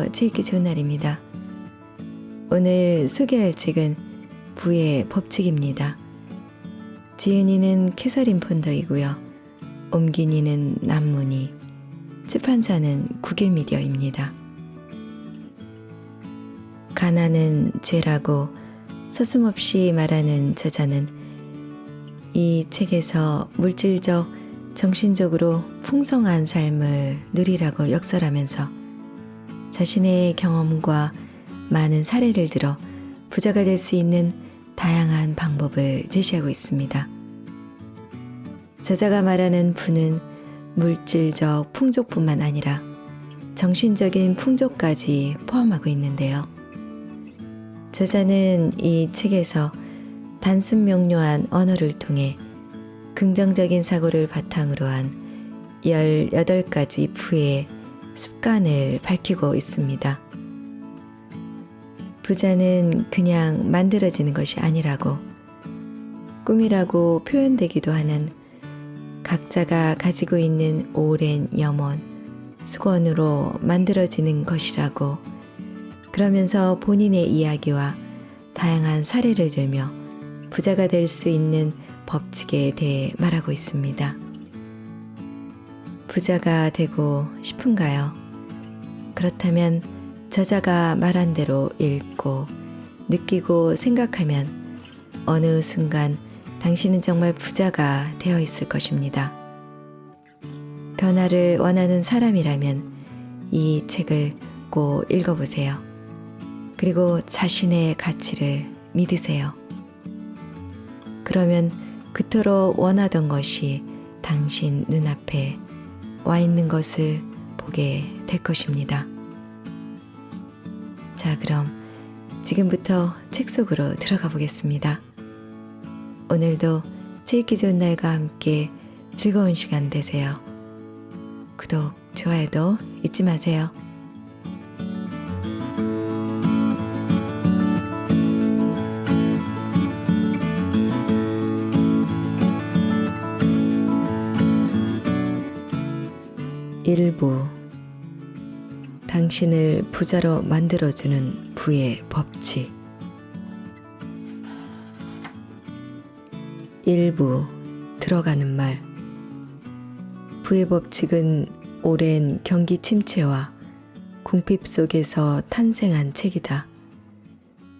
안녕하세요. 책 읽기 좋은 날입니다. 오늘 소개할 책은 부의 법칙입니다. 지은이는 캐서린 폰더이고요. 옮긴이는 남문희, 출판사는 국일미디어입니다. 가난은 죄라고 서슴없이 말하는 저자는 이 책에서 물질적, 정신적으로 풍성한 삶을 누리라고 역설하면서 자신의 경험과 많은 사례를 들어 부자가 될 수 있는 다양한 방법을 제시하고 있습니다. 저자가 말하는 부는 물질적 풍족뿐만 아니라 정신적인 풍족까지 포함하고 있는데요. 저자는 이 책에서 단순 명료한 언어를 통해 긍정적인 사고를 바탕으로 한 18가지 부의 습관을 밝히고 있습니다. 부자는 그냥 만들어지는 것이 아니라고, 꿈이라고 표현되기도 하는 각자가 가지고 있는 오랜 염원, 수건으로 만들어지는 것이라고, 그러면서 본인의 이야기와 다양한 사례를 들며 부자가 될 수 있는 법칙에 대해 말하고 있습니다. 부자가 되고 싶은가요? 그렇다면 저자가 말한 대로 읽고 느끼고 생각하면 어느 순간 당신은 정말 부자가 되어 있을 것입니다. 변화를 원하는 사람이라면 이 책을 꼭 읽어보세요. 그리고 자신의 가치를 믿으세요. 그러면 그토록 원하던 것이 당신 눈앞에 와 있는 것을 보게 될 것입니다. 자, 그럼 지금부터 책 속으로 들어가 보겠습니다. 오늘도 책 읽기 좋은 날과 함께 즐거운 시간 되세요. 구독, 좋아요도 잊지 마세요. 일부 당신을 부자로 만들어주는 부의 법칙. 일부 들어가는 말. 부의 법칙은 오랜 경기 침체와 궁핍 속에서 탄생한 책이다.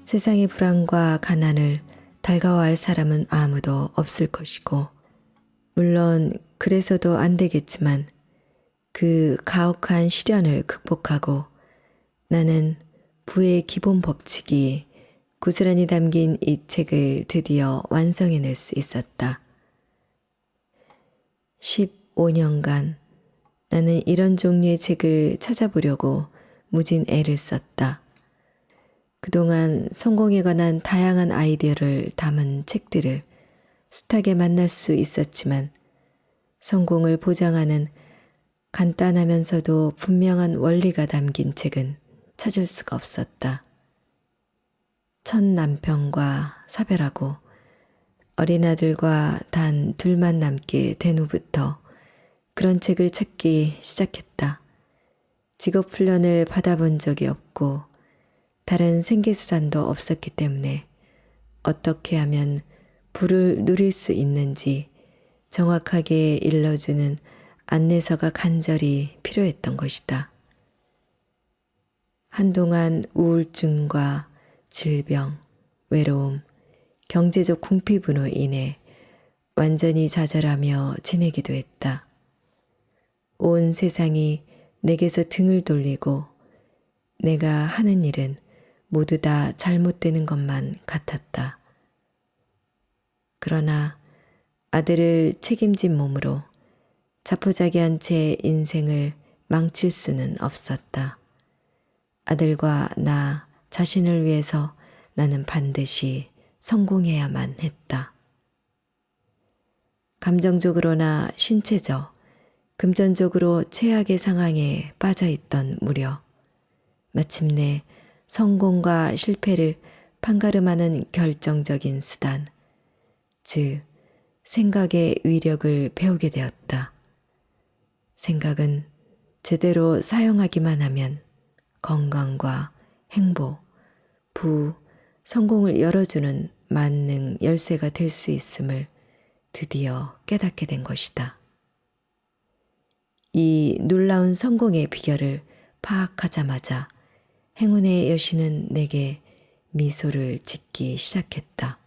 세상의 불안과 가난을 달가워할 사람은 아무도 없을 것이고, 물론 그래서도 안 되겠지만 그 가혹한 시련을 극복하고 나는 부의 기본 법칙이 고스란히 담긴 이 책을 드디어 완성해낼 수 있었다. 15년간 나는 이런 종류의 책을 찾아보려고 무진 애를 썼다. 그동안 성공에 관한 다양한 아이디어를 담은 책들을 숱하게 만날 수 있었지만 성공을 보장하는 간단하면서도 분명한 원리가 담긴 책은 찾을 수가 없었다. 첫 남편과 사별하고 어린아들과 단 둘만 남게 된 후부터 그런 책을 찾기 시작했다. 직업 훈련을 받아본 적이 없고 다른 생계수단도 없었기 때문에 어떻게 하면 부를 누릴 수 있는지 정확하게 일러주는 안내서가 간절히 필요했던 것이다. 한동안 우울증과 질병, 외로움, 경제적 궁핍으로 인해 완전히 좌절하며 지내기도 했다. 온 세상이 내게서 등을 돌리고 내가 하는 일은 모두 다 잘못되는 것만 같았다. 그러나 아들을 책임진 몸으로 자포자기한 채 인생을 망칠 수는 없었다. 아들과 나 자신을 위해서 나는 반드시 성공해야만 했다. 감정적으로나 신체적, 금전적으로 최악의 상황에 빠져있던 무렵 마침내 성공과 실패를 판가름하는 결정적인 수단, 즉 생각의 위력을 배우게 되었다. 생각은 제대로 사용하기만 하면 건강과 행복, 성공을 열어주는 만능 열쇠가 될 수 있음을 드디어 깨닫게 된 것이다. 이 놀라운 성공의 비결을 파악하자마자 행운의 여신은 내게 미소를 짓기 시작했다.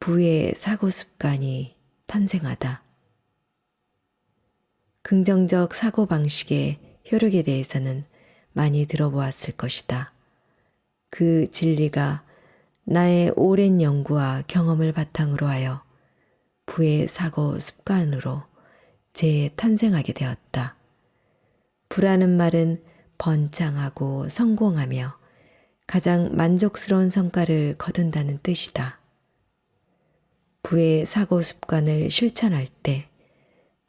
부의 사고 습관이 탄생하다. 긍정적 사고 방식의 효력에 대해서는 많이 들어보았을 것이다. 그 진리가 나의 오랜 연구와 경험을 바탕으로 하여 부의 사고 습관으로 재탄생하게 되었다. 부라는 말은 번창하고 성공하며 가장 만족스러운 성과를 거둔다는 뜻이다. 부의 사고 습관을 실천할 때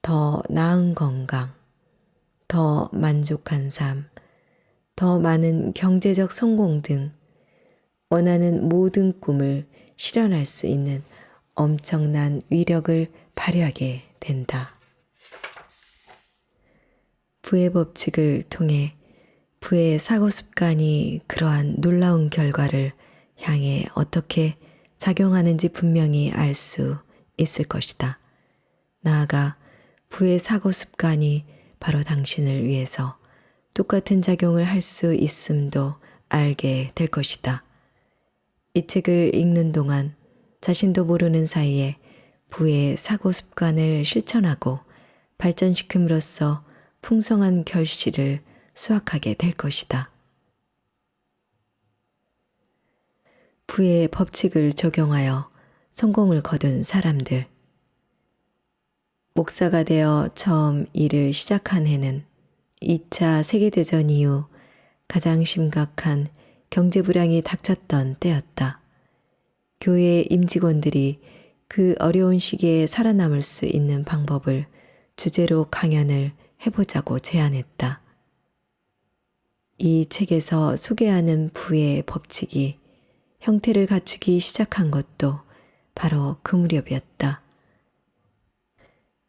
더 나은 건강, 더 만족한 삶, 더 많은 경제적 성공 등 원하는 모든 꿈을 실현할 수 있는 엄청난 위력을 발휘하게 된다. 부의 법칙을 통해 부의 사고 습관이 그러한 놀라운 결과를 향해 어떻게 작용하는지 분명히 알 수 있을 것이다. 나아가 부의 사고 습관이 바로 당신을 위해서 똑같은 작용을 할 수 있음도 알게 될 것이다. 이 책을 읽는 동안 자신도 모르는 사이에 부의 사고 습관을 실천하고 발전시킴으로써 풍성한 결실을 수확하게 될 것이다. 부의 법칙을 적용하여 성공을 거둔 사람들. 목사가 되어 처음 일을 시작한 해는 2차 세계대전 이후 가장 심각한 경제불황이 닥쳤던 때였다. 교회 임직원들이 그 어려운 시기에 살아남을 수 있는 방법을 주제로 강연을 해보자고 제안했다. 이 책에서 소개하는 부의 법칙이 형태를 갖추기 시작한 것도 바로 그 무렵이었다.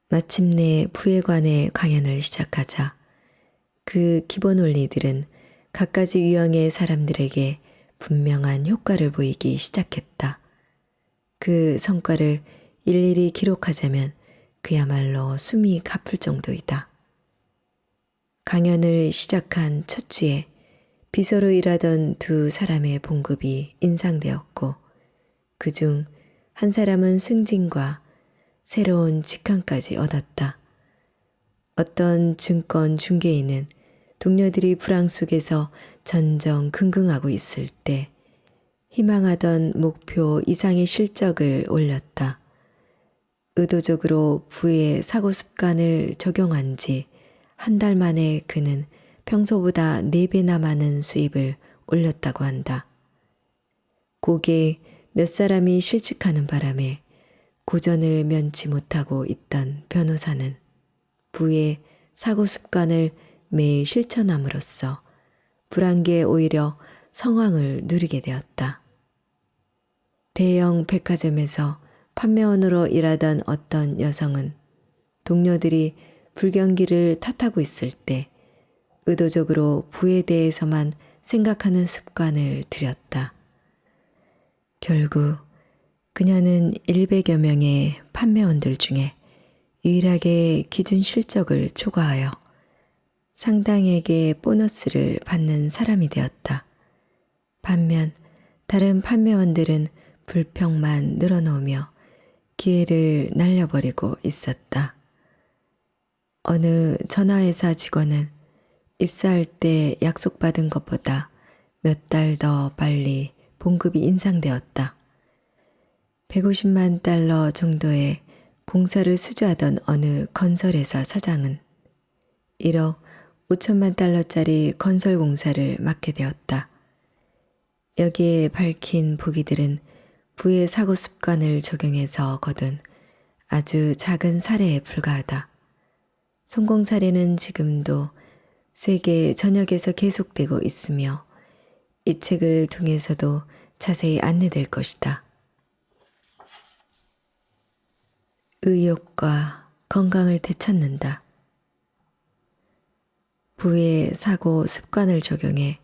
마침내 부에 관해 강연을 시작하자 그 기본 원리들은 갖가지 유형의 사람들에게 분명한 효과를 보이기 시작했다. 그 성과를 일일이 기록하자면 그야말로 숨이 가쁠 정도이다. 강연을 시작한 첫 주에 비서로 일하던 두 사람의 봉급이 인상되었고 그중 한 사람은 승진과 새로운 직함까지 얻었다. 어떤 증권 중개인은 동료들이 불황 속에서 전전긍긍하고 있을 때 희망하던 목표 이상의 실적을 올렸다. 의도적으로 부의 사고 습관을 적용한 지 한 달 만에 그는 평소보다 4배나 많은 수입을 올렸다고 한다. 고개 몇 사람이 실직하는 바람에 고전을 면치 못하고 있던 변호사는 부의 사고 습관을 매일 실천함으로써 불황기에 오히려 성황을 누리게 되었다. 대형 백화점에서 판매원으로 일하던 어떤 여성은 동료들이 불경기를 탓하고 있을 때 의도적으로 부에 대해서만 생각하는 습관을 들였다. 결국 그녀는 100여 명의 판매원들 중에 유일하게 기준 실적을 초과하여 상당에게 보너스를 받는 사람이 되었다. 반면 다른 판매원들은 불평만 늘어놓으며 기회를 날려버리고 있었다. 어느 전화회사 직원은 입사할 때 약속받은 것보다 몇 달 더 빨리 봉급이 인상되었다. 150만 달러 정도의 공사를 수주하던 어느 건설회사 사장은 1억 5천만 달러짜리 건설 공사를 맡게 되었다. 여기에 밝힌 보기들은 부의 사고 습관을 적용해서 거둔 아주 작은 사례에 불과하다. 성공 사례는 지금도 세계 전역에서 계속되고 있으며 이 책을 통해서도 자세히 안내될 것이다. 의욕과 건강을 되찾는다. 부의 사고 습관을 적용해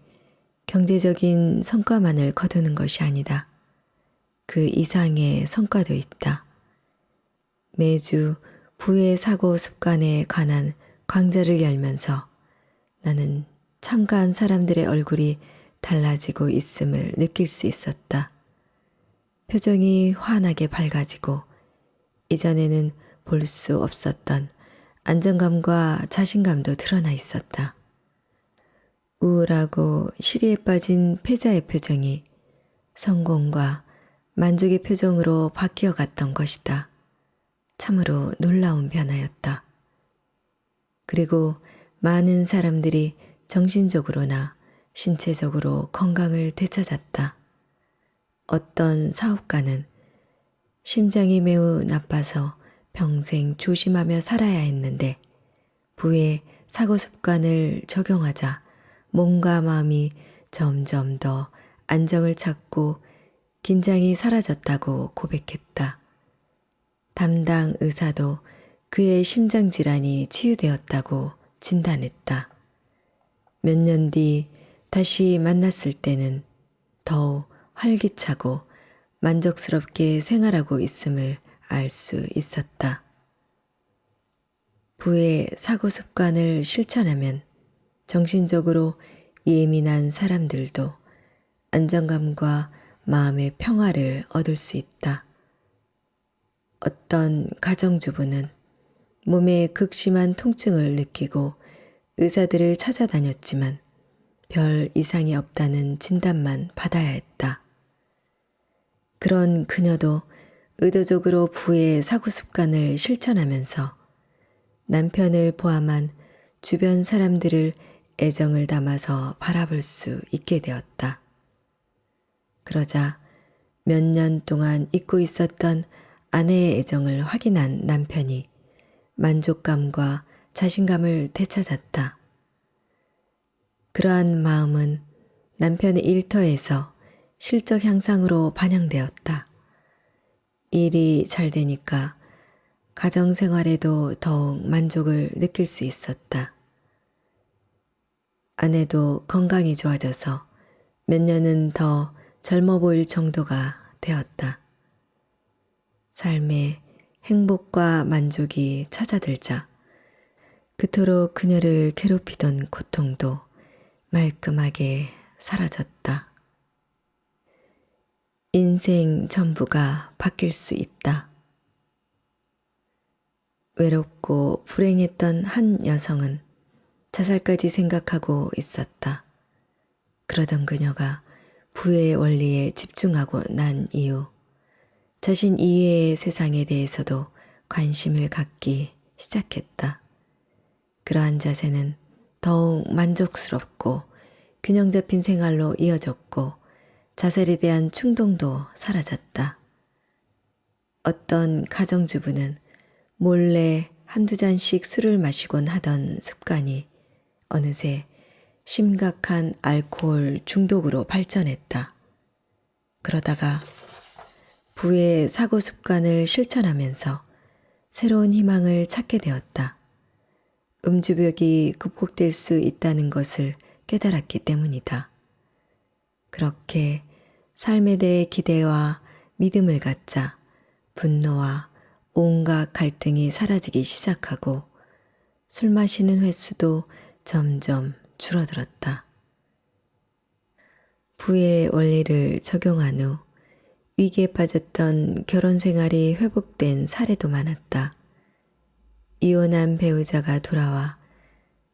경제적인 성과만을 거두는 것이 아니다. 그 이상의 성과도 있다. 매주 부의 사고 습관에 관한 강좌를 열면서 나는 참가한 사람들의 얼굴이 달라지고 있음을 느낄 수 있었다. 표정이 환하게 밝아지고 이전에는 볼 수 없었던 안정감과 자신감도 드러나 있었다. 우울하고 시리에 빠진 패자의 표정이 성공과 만족의 표정으로 바뀌어 갔던 것이다. 참으로 놀라운 변화였다. 그리고 많은 사람들이 정신적으로나 신체적으로 건강을 되찾았다. 어떤 사업가는 심장이 매우 나빠서 평생 조심하며 살아야 했는데 부의 사고 습관을 적용하자 몸과 마음이 점점 더 안정을 찾고 긴장이 사라졌다고 고백했다. 담당 의사도 그의 심장 질환이 치유되었다고 진단했다. 몇 년 뒤 다시 만났을 때는 더욱 활기차고 만족스럽게 생활하고 있음을 알 수 있었다. 부의 사고 습관을 실천하면 정신적으로 예민한 사람들도 안정감과 마음의 평화를 얻을 수 있다. 어떤 가정주부는 몸에 극심한 통증을 느끼고 의사들을 찾아다녔지만 별 이상이 없다는 진단만 받아야 했다. 그런 그녀도 의도적으로 부의 사고 습관을 실천하면서 남편을 포함한 주변 사람들을 애정을 담아서 바라볼 수 있게 되었다. 그러자 몇 년 동안 잊고 있었던 아내의 애정을 확인한 남편이 만족감과 자신감을 되찾았다. 그러한 마음은 남편의 일터에서 실적 향상으로 반영되었다. 일이 잘 되니까 가정생활에도 더욱 만족을 느낄 수 있었다. 아내도 건강이 좋아져서 몇 년은 더 젊어 보일 정도가 되었다. 삶에 행복과 만족이 찾아들자 그토록 그녀를 괴롭히던 고통도 말끔하게 사라졌다. 인생 전부가 바뀔 수 있다. 외롭고 불행했던 한 여성은 자살까지 생각하고 있었다. 그러던 그녀가 부의 원리에 집중하고 난 이후 자신 이외의 세상에 대해서도 관심을 갖기 시작했다. 그러한 자세는 더욱 만족스럽고 균형 잡힌 생활로 이어졌고 자살에 대한 충동도 사라졌다. 어떤 가정주부는 몰래 한두 잔씩 술을 마시곤 하던 습관이 어느새 심각한 알코올 중독으로 발전했다. 그러다가 부의 사고 습관을 실천하면서 새로운 희망을 찾게 되었다. 음주벽이 극복될 수 있다는 것을 깨달았기 때문이다. 그렇게 삶에 대해 기대와 믿음을 갖자 분노와 온갖 갈등이 사라지기 시작하고 술 마시는 횟수도 점점 줄어들었다. 부의 원리를 적용한 후 위기에 빠졌던 결혼 생활이 회복된 사례도 많았다. 이혼한 배우자가 돌아와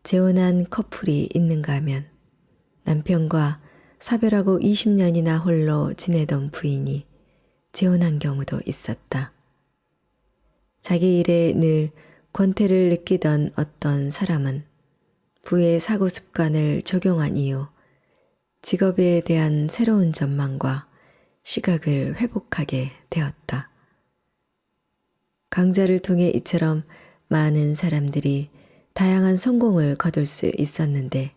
재혼한 커플이 있는가 하면 남편과 사별하고 20년이나 홀로 지내던 부인이 재혼한 경우도 있었다. 자기 일에 늘 권태를 느끼던 어떤 사람은 부의 사고 습관을 적용한 이후 직업에 대한 새로운 전망과 시각을 회복하게 되었다. 강좌를 통해 이처럼 많은 사람들이 다양한 성공을 거둘 수 있었는데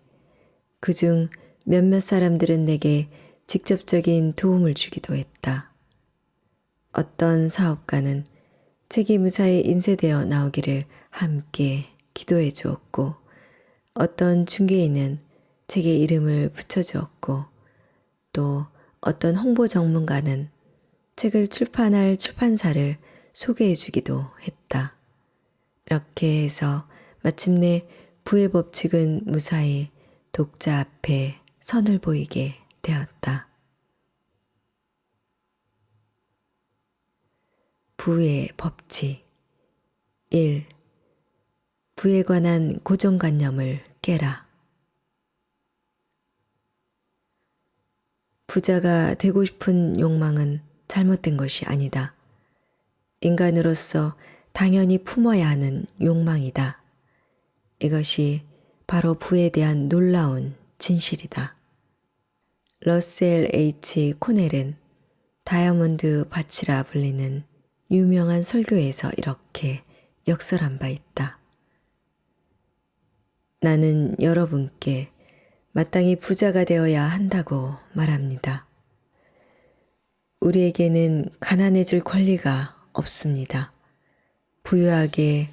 그중 몇몇 사람들은 내게 직접적인 도움을 주기도 했다. 어떤 사업가는 책이 무사히 인쇄되어 나오기를 함께 기도해 주었고 어떤 중개인은 책의 이름을 붙여주었고 또 어떤 홍보 전문가는 책을 출판할 출판사를 소개해 주기도 했다. 이렇게 해서 마침내 부의 법칙은 무사히 독자 앞에 선을 보이게 되었다. 부의 법칙 1. 부에 관한 고정관념을 깨라. 부자가 되고 싶은 욕망은 잘못된 것이 아니다. 인간으로서 당연히 품어야 하는 욕망이다. 이것이 바로 부에 대한 놀라운 진실이다. 러셀 H. 코넬은 다이아몬드 밭이라 불리는 유명한 설교에서 이렇게 역설한 바 있다. 나는 여러분께 마땅히 부자가 되어야 한다고 말합니다. 우리에게는 가난해질 권리가 없습니다. 부유하게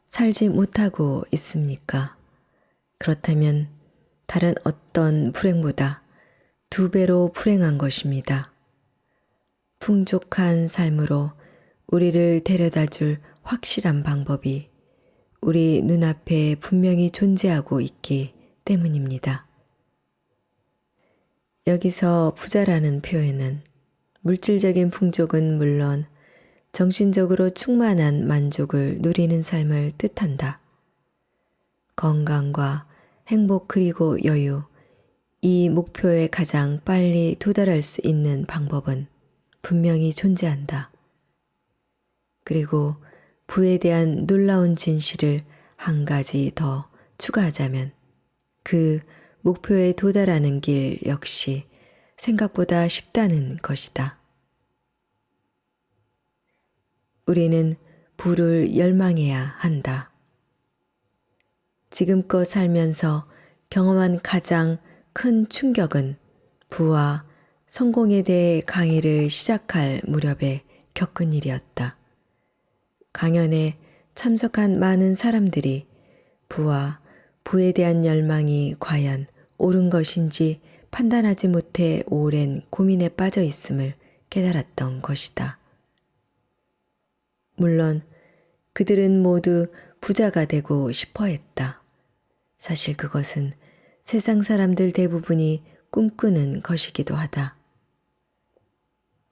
살지 못하고 있습니까? 그렇다면 다른 어떤 불행보다 2배로 불행한 것입니다. 풍족한 삶으로 우리를 데려다 줄 확실한 방법이 우리 눈앞에 분명히 존재하고 있기 때문입니다. 여기서 부자라는 표현은 물질적인 풍족은 물론 정신적으로 충만한 만족을 누리는 삶을 뜻한다. 건강과 행복 그리고 여유, 이 목표에 가장 빨리 도달할 수 있는 방법은 분명히 존재한다. 그리고 부에 대한 놀라운 진실을 한 가지 더 추가하자면 그 목표에 도달하는 길 역시 생각보다 쉽다는 것이다. 우리는 부를 열망해야 한다. 지금껏 살면서 경험한 가장 큰 충격은 부와 성공에 대해 강의를 시작할 무렵에 겪은 일이었다. 강연에 참석한 많은 사람들이 부와 부에 대한 열망이 과연 옳은 것인지 판단하지 못해 오랜 고민에 빠져 있음을 깨달았던 것이다. 물론 그들은 모두 부자가 되고 싶어 했다. 사실 그것은 세상 사람들 대부분이 꿈꾸는 것이기도 하다.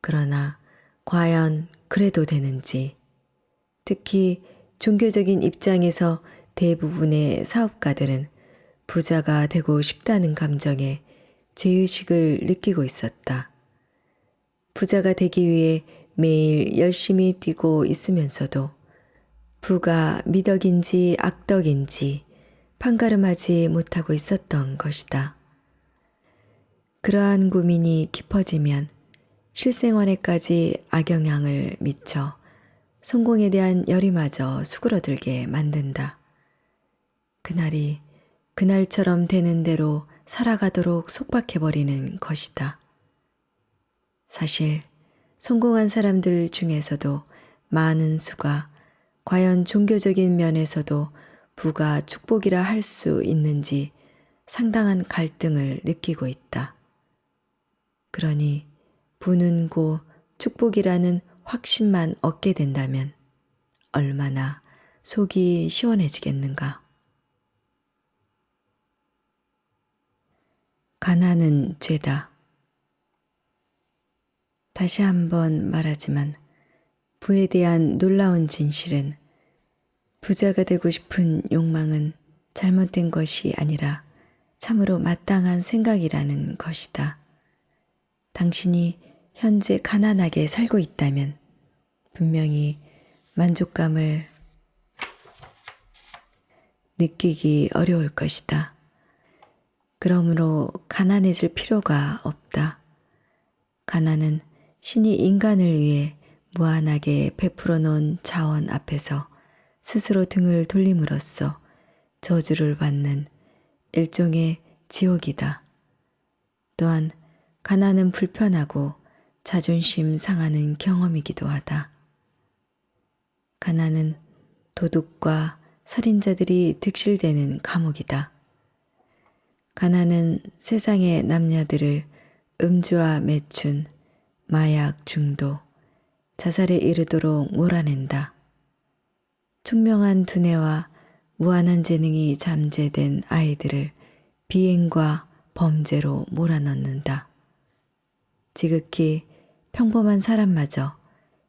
그러나 과연 그래도 되는지, 특히 종교적인 입장에서 대부분의 사업가들은 부자가 되고 싶다는 감정에 죄의식을 느끼고 있었다. 부자가 되기 위해 매일 열심히 뛰고 있으면서도 부가 미덕인지 악덕인지 판가름하지 못하고 있었던 것이다. 그러한 고민이 깊어지면 실생활에까지 악영향을 미쳐 성공에 대한 열이마저 수그러들게 만든다. 그날이 그날처럼 되는 대로 살아가도록 속박해버리는 것이다. 사실 성공한 사람들 중에서도 많은 수가 과연 종교적인 면에서도 부가 축복이라 할 수 있는지 상당한 갈등을 느끼고 있다. 그러니 부는 고 축복이라는 확신만 얻게 된다면 얼마나 속이 시원해지겠는가. 가난은 죄다. 다시 한번 말하지만 부에 대한 놀라운 진실은 부자가 되고 싶은 욕망은 잘못된 것이 아니라 참으로 마땅한 생각이라는 것이다. 당신이 현재 가난하게 살고 있다면 분명히 만족감을 느끼기 어려울 것이다. 그러므로 가난해질 필요가 없다. 가난은 신이 인간을 위해 무한하게 베풀어 놓은 자원 앞에서 스스로 등을 돌림으로써 저주를 받는 일종의 지옥이다. 또한 가난은 불편하고 자존심 상하는 경험이기도 하다. 가난은 도둑과 살인자들이 득실되는 감옥이다. 가난은 세상의 남녀들을 음주와 매춘, 마약 중독, 자살에 이르도록 몰아낸다. 총명한 두뇌와 무한한 재능이 잠재된 아이들을 비행과 범죄로 몰아넣는다. 지극히 평범한 사람마저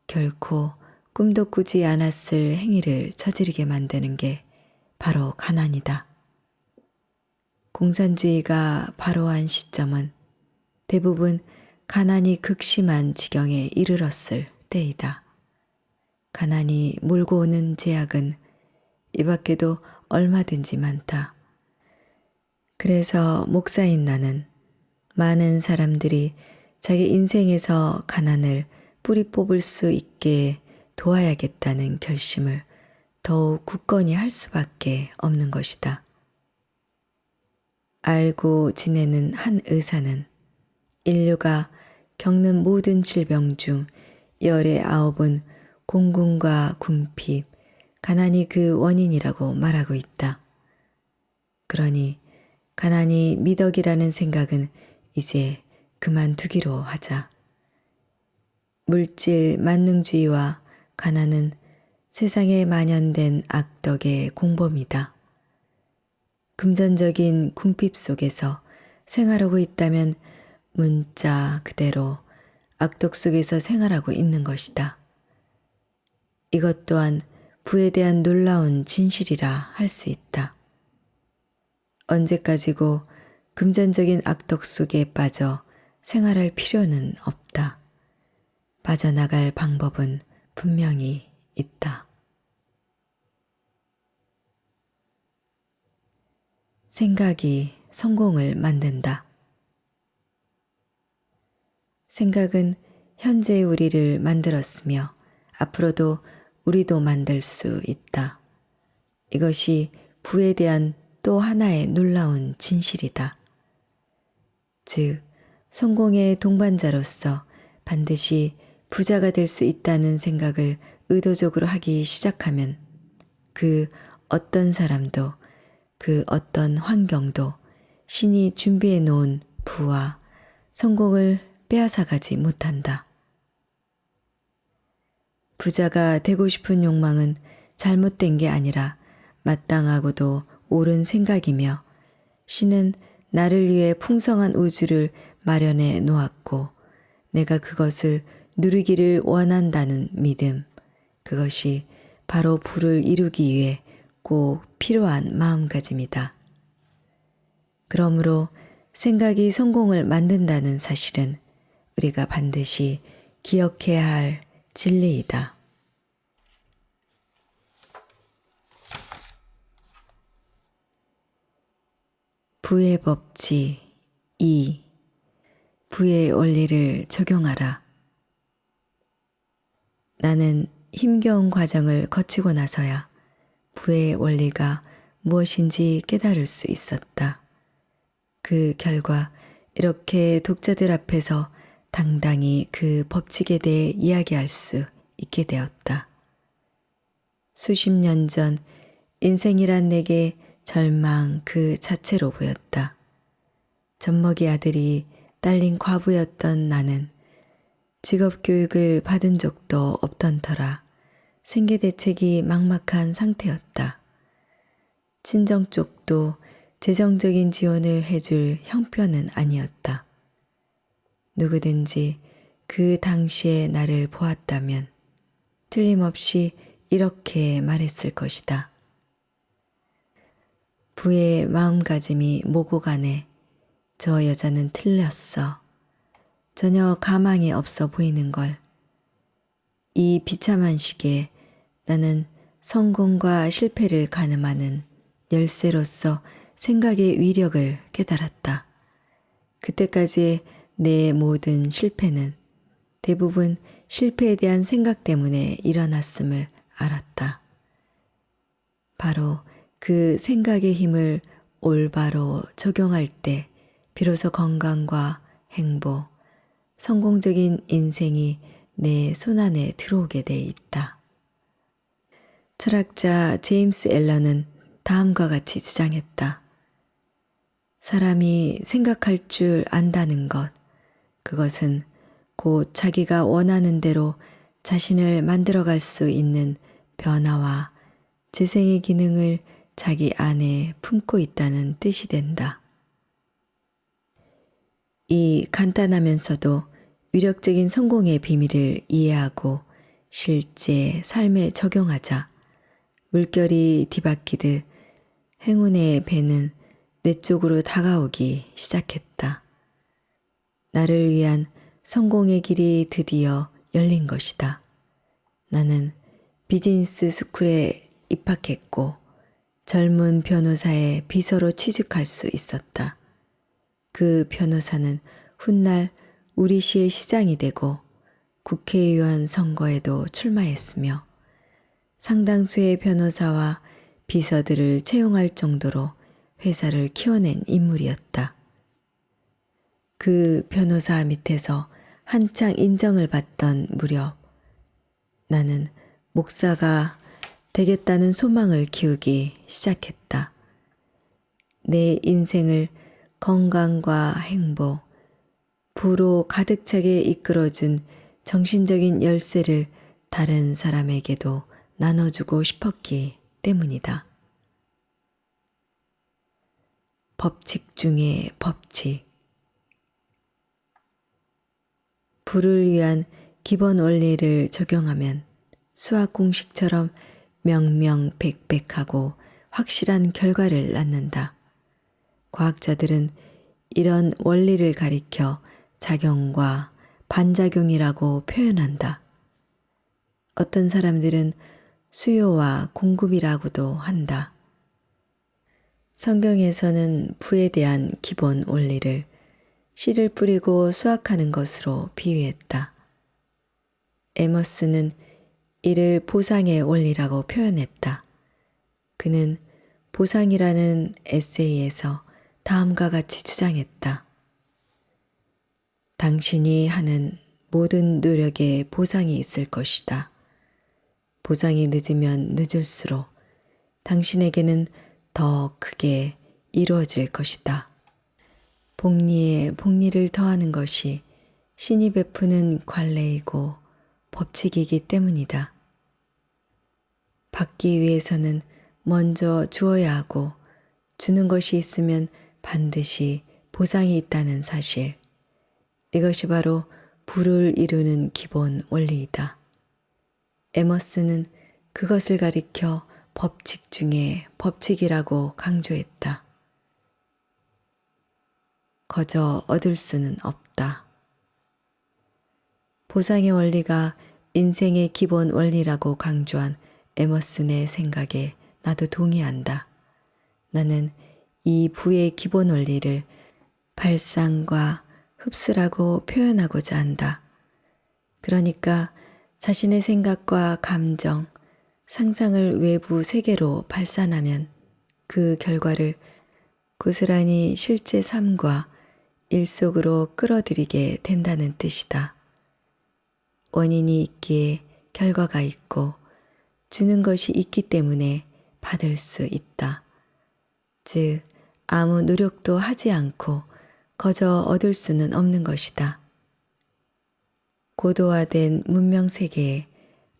결코 꿈도 꾸지 않았을 행위를 저지르게 만드는 게 바로 가난이다. 공산주의가 바로한 시점은 대부분 가난이 극심한 지경에 이르렀을 때이다. 가난이 몰고 오는 제약은 이 밖에도 얼마든지 많다. 그래서 목사인 나는 많은 사람들이 자기 인생에서 가난을 뿌리 뽑을 수 있게 도와야겠다는 결심을 더욱 굳건히 할 수밖에 없는 것이다. 알고 지내는 한 의사는 인류가 겪는 모든 질병 중 열의 9은 공군과 궁핍, 가난이 그 원인이라고 말하고 있다. 그러니 가난이 미덕이라는 생각은 이제 그만두기로 하자. 물질 만능주의와 가난은 세상에 만연된 악덕의 공범이다. 금전적인 궁핍 속에서 생활하고 있다면 문자 그대로 악덕 속에서 생활하고 있는 것이다. 이것 또한 부에 대한 놀라운 진실이라 할 수 있다. 언제까지고 금전적인 악덕 속에 빠져 생활할 필요는 없다. 빠져나갈 방법은 분명히 있다. 생각이 성공을 만든다. 생각은 현재의 우리를 만들었으며 앞으로도 우리도 만들 수 있다. 이것이 부에 대한 또 하나의 놀라운 진실이다. 즉, 성공의 동반자로서 반드시 부자가 될 수 있다는 생각을 의도적으로 하기 시작하면 그 어떤 사람도 그 어떤 환경도 신이 준비해 놓은 부와 성공을 빼앗아가지 못한다. 부자가 되고 싶은 욕망은 잘못된 게 아니라 마땅하고도 옳은 생각이며 신은 나를 위해 풍성한 우주를 마련해 놓았고 내가 그것을 누리기를 원한다는 믿음, 그것이 바로 부를 이루기 위해 꼭 필요한 마음가짐이다. 그러므로 생각이 성공을 만든다는 사실은 우리가 반드시 기억해야 할 진리이다. 부의 법칙 2. 부의 원리를 적용하라. 나는 힘겨운 과정을 거치고 나서야 부의 원리가 무엇인지 깨달을 수 있었다. 그 결과 이렇게 독자들 앞에서 당당히 그 법칙에 대해 이야기할 수 있게 되었다. 수십 년 전 인생이란 내게 절망 그 자체로 보였다. 젖먹이 아들이 딸린 과부였던 나는 직업교육을 받은 적도 없던 터라 생계대책이 막막한 상태였다. 친정 쪽도 재정적인 지원을 해줄 형편은 아니었다. 누구든지 그 당시에 나를 보았다면 틀림없이 이렇게 말했을 것이다. 부의 마음가짐이 모고 가네. 저 여자는 틀렸어. 전혀 가망이 없어 보이는 걸. 이 비참한 시기에 나는 성공과 실패를 가늠하는 열쇠로서 생각의 위력을 깨달았다. 그때까지의 내 모든 실패는 대부분 실패에 대한 생각 때문에 일어났음을 알았다. 바로 그 생각의 힘을 올바로 적용할 때 비로소 건강과 행복, 성공적인 인생이 내 손안에 들어오게 돼 있다. 철학자 제임스 앨런은 다음과 같이 주장했다. 사람이 생각할 줄 안다는 것, 그것은 곧 자기가 원하는 대로 자신을 만들어갈 수 있는 변화와 재생의 기능을 자기 안에 품고 있다는 뜻이 된다. 이 간단하면서도 위력적인 성공의 비밀을 이해하고 실제 삶에 적용하자 물결이 뒤바뀌듯 행운의 배는 내 쪽으로 다가오기 시작했다. 나를 위한 성공의 길이 드디어 열린 것이다. 나는 비즈니스 스쿨에 입학했고 젊은 변호사의 비서로 취직할 수 있었다. 그 변호사는 훗날 우리 시의 시장이 되고 국회의원 선거에도 출마했으며 상당수의 변호사와 비서들을 채용할 정도로 회사를 키워낸 인물이었다. 그 변호사 밑에서 한창 인정을 받던 무렵 나는 목사가 되겠다는 소망을 키우기 시작했다. 내 인생을 건강과 행복, 부로 가득 차게 이끌어준 정신적인 열쇠를 다른 사람에게도 나눠주고 싶었기 때문이다. 법칙 중의 법칙. 부를 위한 기본 원리를 적용하면 수학 공식처럼 명명백백하고 확실한 결과를 낳는다. 과학자들은 이런 원리를 가리켜 작용과 반작용이라고 표현한다. 어떤 사람들은 수요와 공급이라고도 한다. 성경에서는 부에 대한 기본 원리를 씨를 뿌리고 수확하는 것으로 비유했다. 에머스는 이를 보상의 원리라고 표현했다. 그는 보상이라는 에세이에서 다음과 같이 주장했다. 당신이 하는 모든 노력에 보상이 있을 것이다. 보상이 늦으면 늦을수록 당신에게는 더 크게 이루어질 것이다. 복리에 복리를 더하는 것이 신이 베푸는 관례이고 법칙이기 때문이다. 받기 위해서는 먼저 주어야 하고 주는 것이 있으면 반드시 보상이 있다는 사실. 이것이 바로 부를 이루는 기본 원리이다. 에머스는 그것을 가리켜 법칙 중에 법칙이라고 강조했다. 거저 얻을 수는 없다. 보상의 원리가 인생의 기본 원리라고 강조한 에머슨의 생각에 나도 동의한다. 나는 이 부의 기본 원리를 발상과 흡수라고 표현하고자 한다. 그러니까 자신의 생각과 감정, 상상을 외부 세계로 발산하면 그 결과를 고스란히 실제 삶과 일 속으로 끌어들이게 된다는 뜻이다. 원인이 있기에 결과가 있고 주는 것이 있기 때문에 받을 수 있다. 즉, 아무 노력도 하지 않고 거저 얻을 수는 없는 것이다. 고도화된 문명 세계에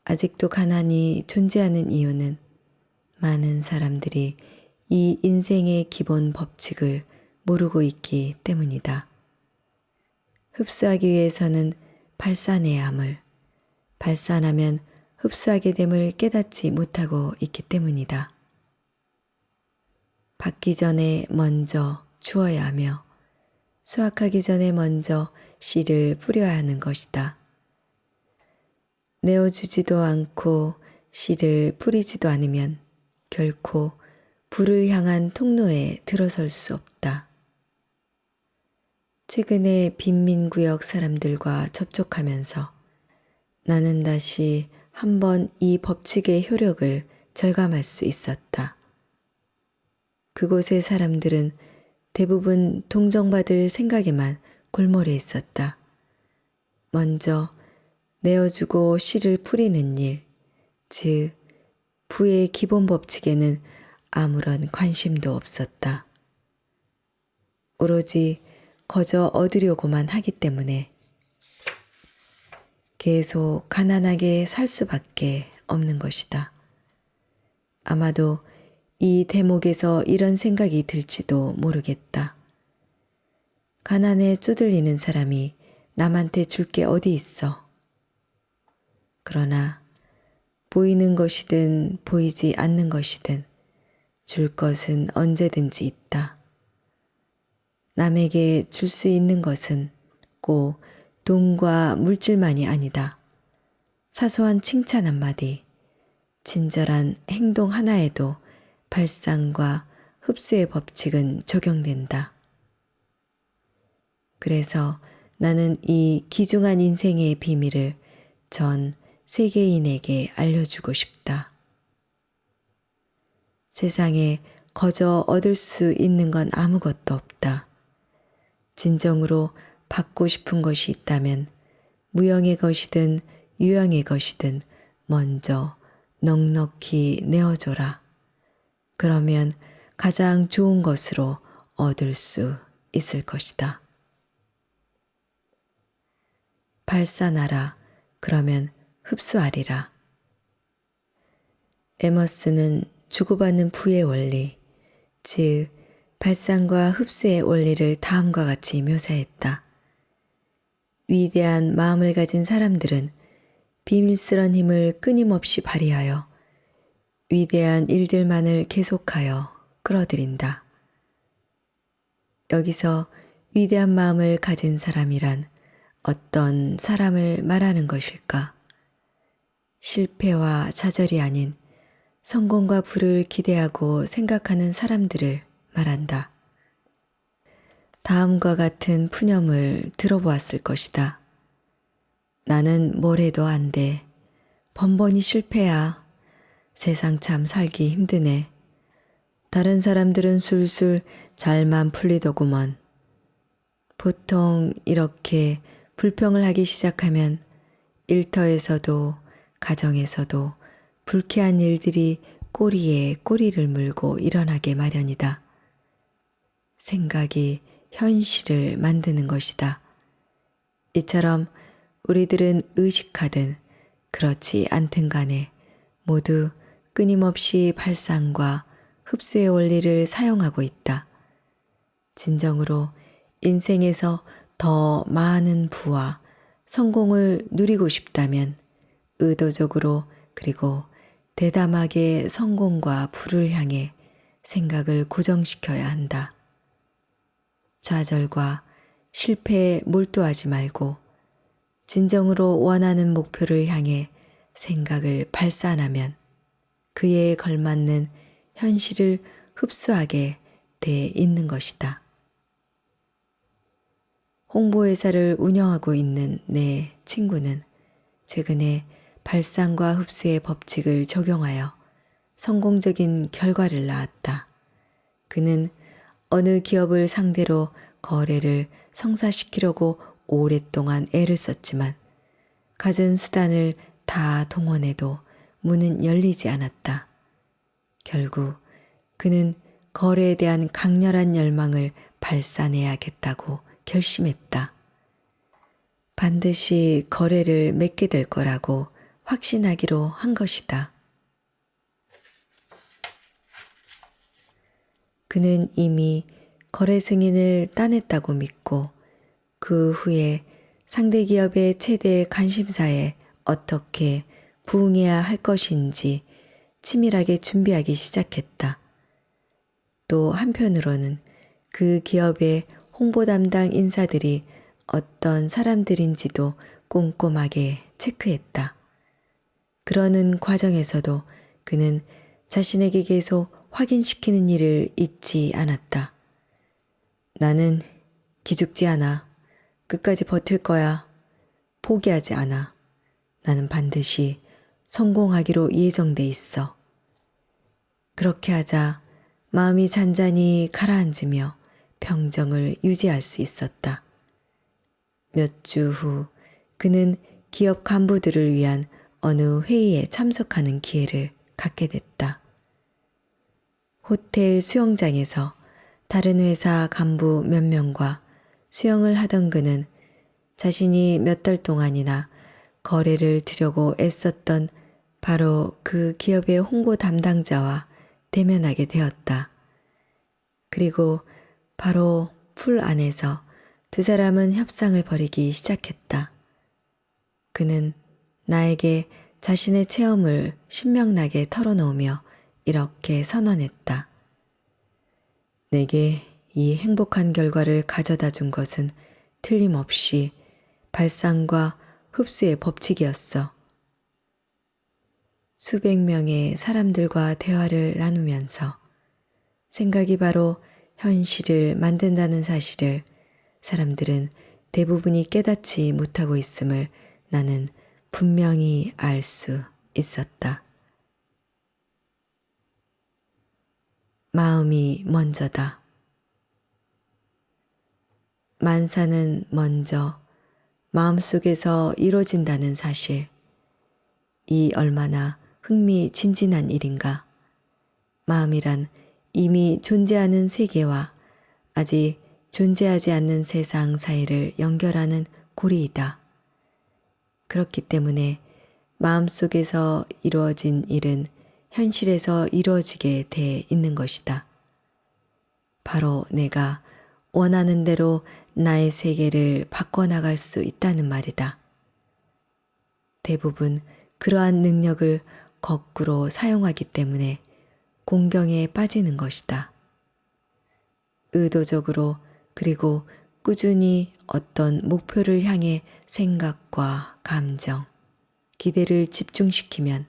아직도 가난이 존재하는 이유는 많은 사람들이 이 인생의 기본 법칙을 모르고 있기 때문이다. 흡수하기 위해서는 발산해야 함을, 발산하면 흡수하게 됨을 깨닫지 못하고 있기 때문이다. 받기 전에 먼저 주어야 하며 수확하기 전에 먼저 씨를 뿌려야 하는 것이다. 내어주지도 않고 씨를 뿌리지도 않으면 결코 부를 향한 통로에 들어설 수 없다. 최근에 빈민구역 사람들과 접촉하면서 나는 다시 한번 이 법칙의 효력을 절감할 수 있었다. 그곳의 사람들은 대부분 동정받을 생각에만 골몰해 있었다. 먼저 내어주고 씨를 뿌리는 일, 즉 부의 기본 법칙에는 아무런 관심도 없었다. 오로지 거저 얻으려고만 하기 때문에 계속 가난하게 살 수밖에 없는 것이다. 아마도 이 대목에서 이런 생각이 들지도 모르겠다. 가난에 쪼들리는 사람이 남한테 줄 게 어디 있어. 그러나 보이는 것이든 보이지 않는 것이든 줄 것은 언제든지 있다. 남에게 줄 수 있는 것은 꼭 돈과 물질만이 아니다. 사소한 칭찬 한마디, 친절한 행동 하나에도 발상과 흡수의 법칙은 적용된다. 그래서 나는 이 귀중한 인생의 비밀을 전 세계인에게 알려주고 싶다. 세상에 거저 얻을 수 있는 건 아무것도 없다. 진정으로 받고 싶은 것이 있다면 무형의 것이든 유형의 것이든 먼저 넉넉히 내어줘라. 그러면 가장 좋은 것으로 얻을 수 있을 것이다. 발산하라. 그러면 흡수하리라. 에머스는 주고받는 부의 원리, 즉 발산과 흡수의 원리를 다음과 같이 묘사했다. 위대한 마음을 가진 사람들은 비밀스런 힘을 끊임없이 발휘하여 위대한 일들만을 계속하여 끌어들인다. 여기서 위대한 마음을 가진 사람이란 어떤 사람을 말하는 것일까? 실패와 좌절이 아닌 성공과 부를 기대하고 생각하는 사람들을 말한다. 다음과 같은 푸념을 들어보았을 것이다. 나는 뭘 해도 안 돼. 번번이 실패야. 세상 참 살기 힘드네. 다른 사람들은 술술 잘만 풀리더구먼. 보통 이렇게 불평을 하기 시작하면 일터에서도 가정에서도 불쾌한 일들이 꼬리에 꼬리를 물고 일어나게 마련이다. 생각이 현실을 만드는 것이다. 이처럼 우리들은 의식하든 그렇지 않든 간에 모두 끊임없이 발상과 흡수의 원리를 사용하고 있다. 진정으로 인생에서 더 많은 부와 성공을 누리고 싶다면 의도적으로 그리고 대담하게 성공과 부를 향해 생각을 고정시켜야 한다. 좌절과 실패에 몰두하지 말고 진정으로 원하는 목표를 향해 생각을 발산하면 그에 걸맞는 현실을 흡수하게 돼 있는 것이다. 홍보회사를 운영하고 있는 내 친구는 최근에 발상과 흡수의 법칙을 적용하여 성공적인 결과를 낳았다. 그는 어느 기업을 상대로 거래를 성사시키려고 오랫동안 애를 썼지만 갖은 수단을 다 동원해도 문은 열리지 않았다. 결국 그는 거래에 대한 강렬한 열망을 발산해야겠다고 결심했다. 반드시 거래를 맺게 될 거라고 확신하기로 한 것이다. 그는 이미 거래 승인을 따냈다고 믿고 그 후에 상대 기업의 최대 관심사에 어떻게 부응해야 할 것인지 치밀하게 준비하기 시작했다. 또 한편으로는 그 기업의 홍보 담당 인사들이 어떤 사람들인지도 꼼꼼하게 체크했다. 그러는 과정에서도 그는 자신에게 계속 확인시키는 일을 잊지 않았다. 나는 기죽지 않아. 끝까지 버틸 거야. 포기하지 않아. 나는 반드시 성공하기로 예정돼 있어. 그렇게 하자 마음이 잔잔히 가라앉으며 평정을 유지할 수 있었다. 몇 주 후 그는 기업 간부들을 위한 어느 회의에 참석하는 기회를 갖게 됐다. 호텔 수영장에서 다른 회사 간부 몇 명과 수영을 하던 그는 자신이 몇 달 동안이나 거래를 들여고 애썼던 바로 그 기업의 홍보 담당자와 대면하게 되었다. 그리고 바로 풀 안에서 두 사람은 협상을 벌이기 시작했다. 그는 나에게 자신의 체험을 신명나게 털어놓으며 이렇게 선언했다. 내게 이 행복한 결과를 가져다 준 것은 틀림없이 발상과 흡수의 법칙이었어. 수백 명의 사람들과 대화를 나누면서 생각이 바로 현실을 만든다는 사실을 사람들은 대부분이 깨닫지 못하고 있음을 나는 분명히 알 수 있었다. 마음이 먼저다. 만사는 먼저 마음속에서 이루어진다는 사실. 이 얼마나 흥미진진한 일인가. 마음이란 이미 존재하는 세계와 아직 존재하지 않는 세상 사이를 연결하는 고리이다. 그렇기 때문에 마음속에서 이루어진 일은 현실에서 이루어지게 돼 있는 것이다. 바로 내가 원하는 대로 나의 세계를 바꿔나갈 수 있다는 말이다. 대부분 그러한 능력을 거꾸로 사용하기 때문에 공경에 빠지는 것이다. 의도적으로 그리고 꾸준히 어떤 목표를 향해 생각과 감정, 기대를 집중시키면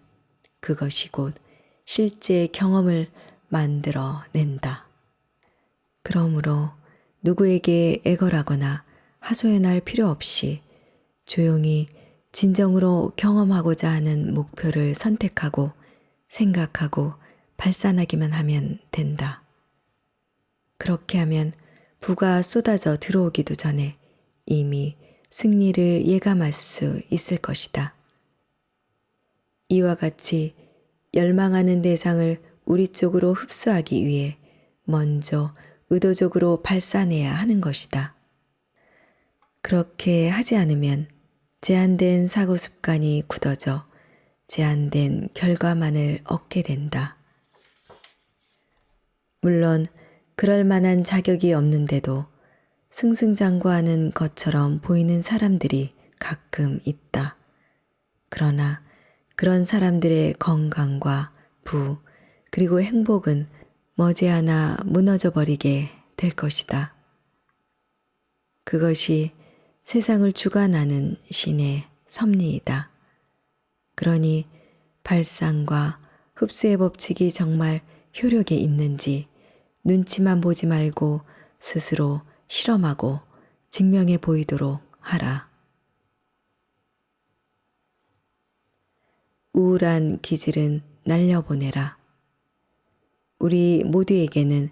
그것이 곧 실제 경험을 만들어낸다. 그러므로 누구에게 애걸하거나 하소연할 필요 없이 조용히 진정으로 경험하고자 하는 목표를 선택하고 생각하고 발산하기만 하면 된다. 그렇게 하면 부가 쏟아져 들어오기도 전에 이미 승리를 예감할 수 있을 것이다. 이와 같이 열망하는 대상을 우리 쪽으로 흡수하기 위해 먼저 의도적으로 발산해야 하는 것이다. 그렇게 하지 않으면 제한된 사고 습관이 굳어져 제한된 결과만을 얻게 된다. 물론 그럴 만한 자격이 없는데도 승승장구하는 것처럼 보이는 사람들이 가끔 있다. 그러나 그런 사람들의 건강과 부 그리고 행복은 머지않아 무너져 버리게 될 것이다. 그것이 세상을 주관하는 신의 섭리이다. 그러니 발상과 흡수의 법칙이 정말 효력이 있는지 눈치만 보지 말고 스스로 실험하고 증명해 보이도록 하라. 우울한 기질은 날려보내라. 우리 모두에게는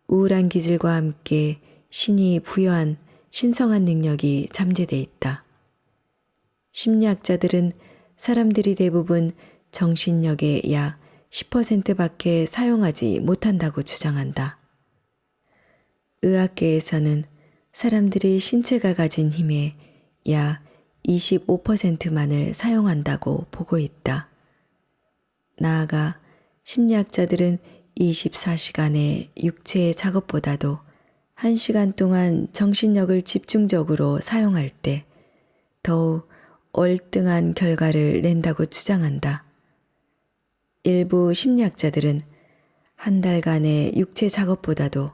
우울한 기질과 함께 신이 부여한 신성한 능력이 잠재되어 있다. 심리학자들은 사람들이 대부분 정신력의 약 10%밖에 사용하지 못한다고 주장한다. 의학계에서는 사람들이 신체가 가진 힘의 약 25%만을 사용한다고 보고 있다. 나아가 심리학자들은 24시간의 육체의 작업보다도 1시간 동안 정신력을 집중적으로 사용할 때 더욱 월등한 결과를 낸다고 주장한다. 일부 심리학자들은 한 달간의 육체 작업보다도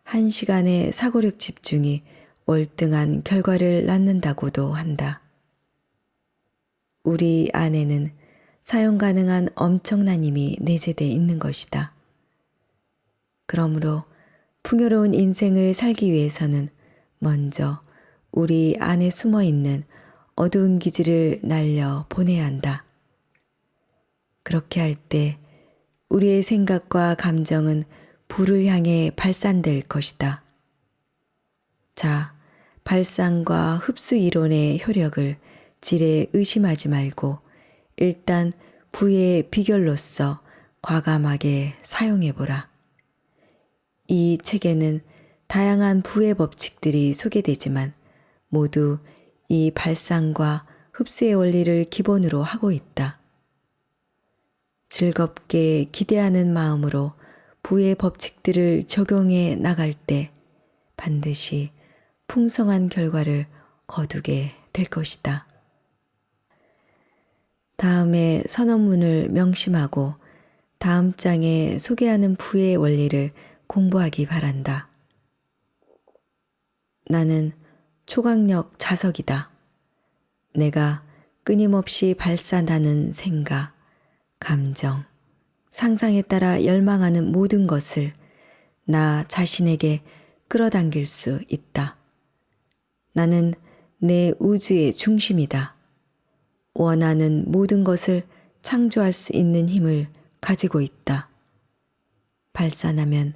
1시간의 사고력 집중이 월등한 결과를 낳는다고도 한다. 우리 안에는 사용 가능한 엄청난 힘이 내재되어 있는 것이다. 그러므로 풍요로운 인생을 살기 위해서는 먼저 우리 안에 숨어 있는 어두운 기질을 날려 보내야 한다. 그렇게 할 때 우리의 생각과 감정은 불을 향해 발산될 것이다. 자, 발산과 흡수 이론의 효력을 지레 의심하지 말고 일단 부의 비결로서 과감하게 사용해보라. 이 책에는 다양한 부의 법칙들이 소개되지만 모두 이 발산과 흡수의 원리를 기본으로 하고 있다. 즐겁게 기대하는 마음으로 부의 법칙들을 적용해 나갈 때 반드시 풍성한 결과를 거두게 될 것이다. 다음에 선언문을 명심하고 다음 장에 소개하는 부의 원리를 공부하기 바란다. 나는 초강력 자석이다. 내가 끊임없이 발산하는 생각, 감정, 상상에 따라 열망하는 모든 것을 나 자신에게 끌어당길 수 있다. 나는 내 우주의 중심이다. 원하는 모든 것을 창조할 수 있는 힘을 가지고 있다. 발산하면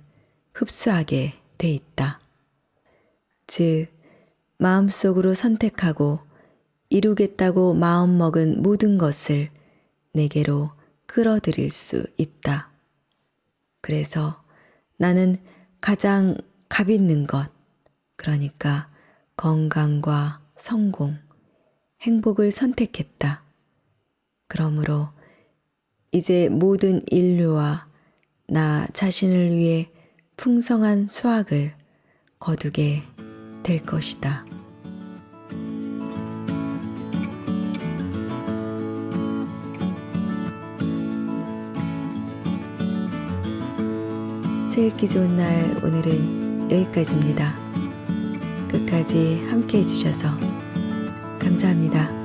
흡수하게 돼 있다. 즉, 마음속으로 선택하고 이루겠다고 마음먹은 모든 것을 내게로 끌어들일 수 있다. 그래서 나는 가장 값 있는 것, 그러니까 건강과 성공, 행복을 선택했다. 그러므로 이제 모든 인류와 나 자신을 위해 풍성한 수확을 거두게 될 것이다. 책 읽기 좋은 날 오늘은 여기까지입니다. 끝까지 함께 해주셔서 감사합니다.